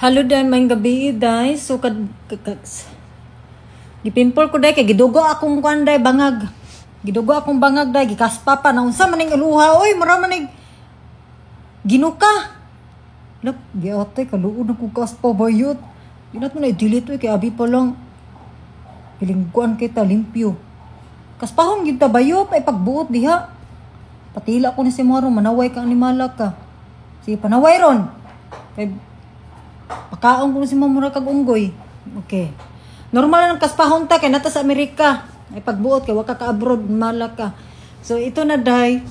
Hello day, may gabi day. So gipimple ko day kay gidugo akong kuan day bangag. Gidugo akong bangag day gikaspa pa na unsa man ning iluha. Oy, mura man ning ginuka. Lap, giatay kaluod ako kaspa bayot. Ginat mo na i-delete kay abi pa lang. Pilingkuan kita limpyo. Kaspahon gyud ta bayot ay pagbuot diha. Patila ko ni si Moro manaway kang animala ka. Sige panaway ron. Kay pakaon ko si mamura kag unggoy. Okay. Normal lang kaspahon ta kay nata sa Amerika. Ay pagbuot kay wa ka abroad malak ka. So ito na day.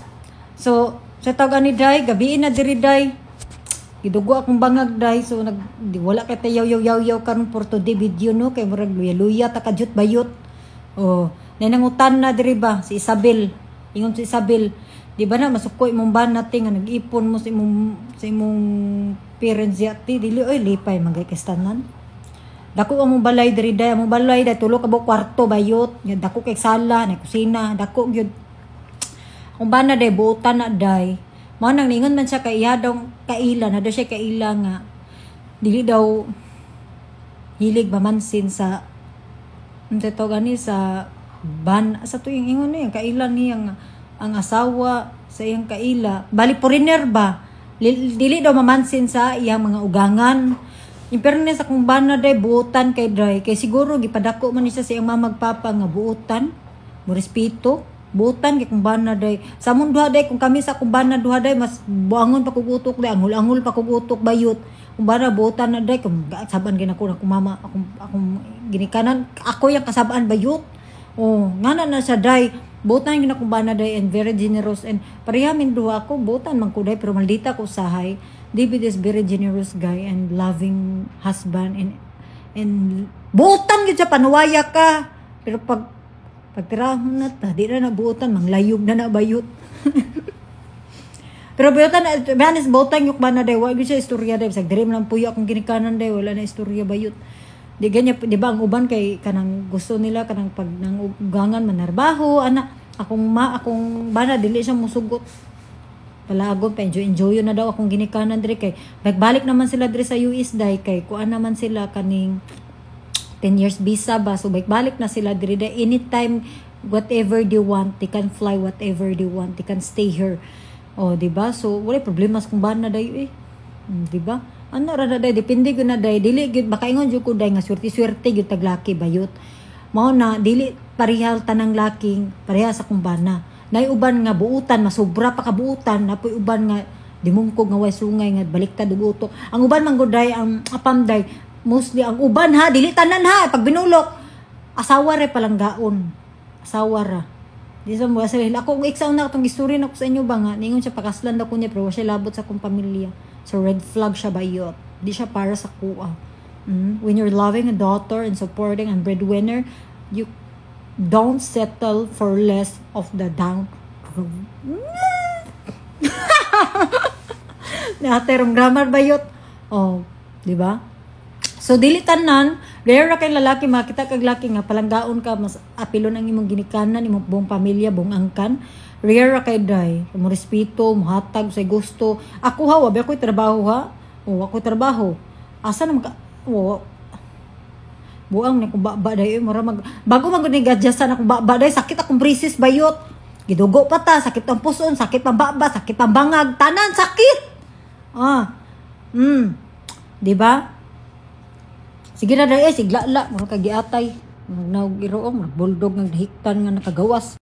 So sa tawag ni day gabi na diri day. Gidugo akong bangag day so wala kay tayaw karon for today video no kay murag luya ta kadyot bayot. Oh, nanangutan na diri ba si Isabel. Ingon si Isabel, di ba na masukoy mong ban natin nga nag-ipon mo sa imong parents yati dili oy lipay magay kastanan. Dako among balay diri day, among balay day tulo ka buok kwarto bayot, nya dako kay sala, na kusina, dako gyud. Kung bana day buutan na day. Mao nang ningon man siya kay iya daw kaila, na daw siya kaila nga dili daw hilig mamansin sa to gani sa ban sa tuing ingon niya kaila niya ang asawa sa iyang kaila. Bali foreigner ba? Dili daw mamansin sa iyang mga ugangan. Impernes akong bana day buutan kay dry kay siguro gipadako man siya sa iyang mamagpapa nga buutan mo respeto buutan kay kung bana day sa among duha day kung kami sa akong bana duha day mas buangon pa kog utok day angol pa kog utok bayot kung bana buutan na day kung saban gina ko mama akong ginikanan ako yung kasabaan bayot oh ngana na sa day buutan gina kong bana day and very generous and parehamin duha ako buutan man ko day pero maldita ko sahay. David is very generous guy and loving husband and buutan gid sa panuwaya ka pero pagtirahon na ta di na nabuutan manglayog na bayot. Pero bayutan na banis buutan yung bana day wa gyud siya istorya day sa dire man puyo akong ginikanan day wala na istorya bayot. Di ganya di ba ang uban kay kanang gusto nila kanang pag nang ugangan manarbaho ana akong bana dili siya musugot. Palagon pa enjoy na daw akong ginikanan diri kay nagbalik naman sila diri sa US day kay kuan naman sila kaning 10 years visa ba so balik na sila diri day anytime whatever they want they can fly whatever they want they can stay here oh di ba so wala problema kung bana day di ba ano ra day depende gyud na day dili gyud baka ingon jud ko day nga swerte gyud taglaki bayot mao na dili parehal tanang laking pareha sa kumbana. Nay uban nga buutan masobra pa ka buutan napoy uban nga dimungkog nga way sungay nga baliktad og utok. Ang uban man gud day ang apam day mostly ang uban ha dili tanan ha pag binulok asawa ra palanggaon. Asawa ra. Di sa mo sabihin ako iksaw na atong istorya na ko sa inyo ba nga ningon siya pakaslan daw ko niya pero siya labot sa akong pamilya. So red flag siya bayot. Di siya para sa kuha. When you're loving a daughter and supporting and breadwinner, you don't settle for less of the down. Naterong grammar bayot. Oh, di ba? So dili tanan, rare ra kay lalaki makita kag laki nga palanggaon ka mas apilon ang imong ginikanan, imong buong pamilya, buong angkan. Rare ra kay day, mo respeto, mo hatag sa gusto. Ako ha, wabi ako trabaho ha. Oh, ako trabaho. Asa na buang na kung baba day mura bago magud ni gadyasan akong baba day sakit akong braces bayot gidugo pa ta sakit ang puson sakit ang baba sakit ang bangag tanan sakit di ba sige na day sigla la mura kagiatay nagnaog iroong bulldog ng hiktan nga nakagawas.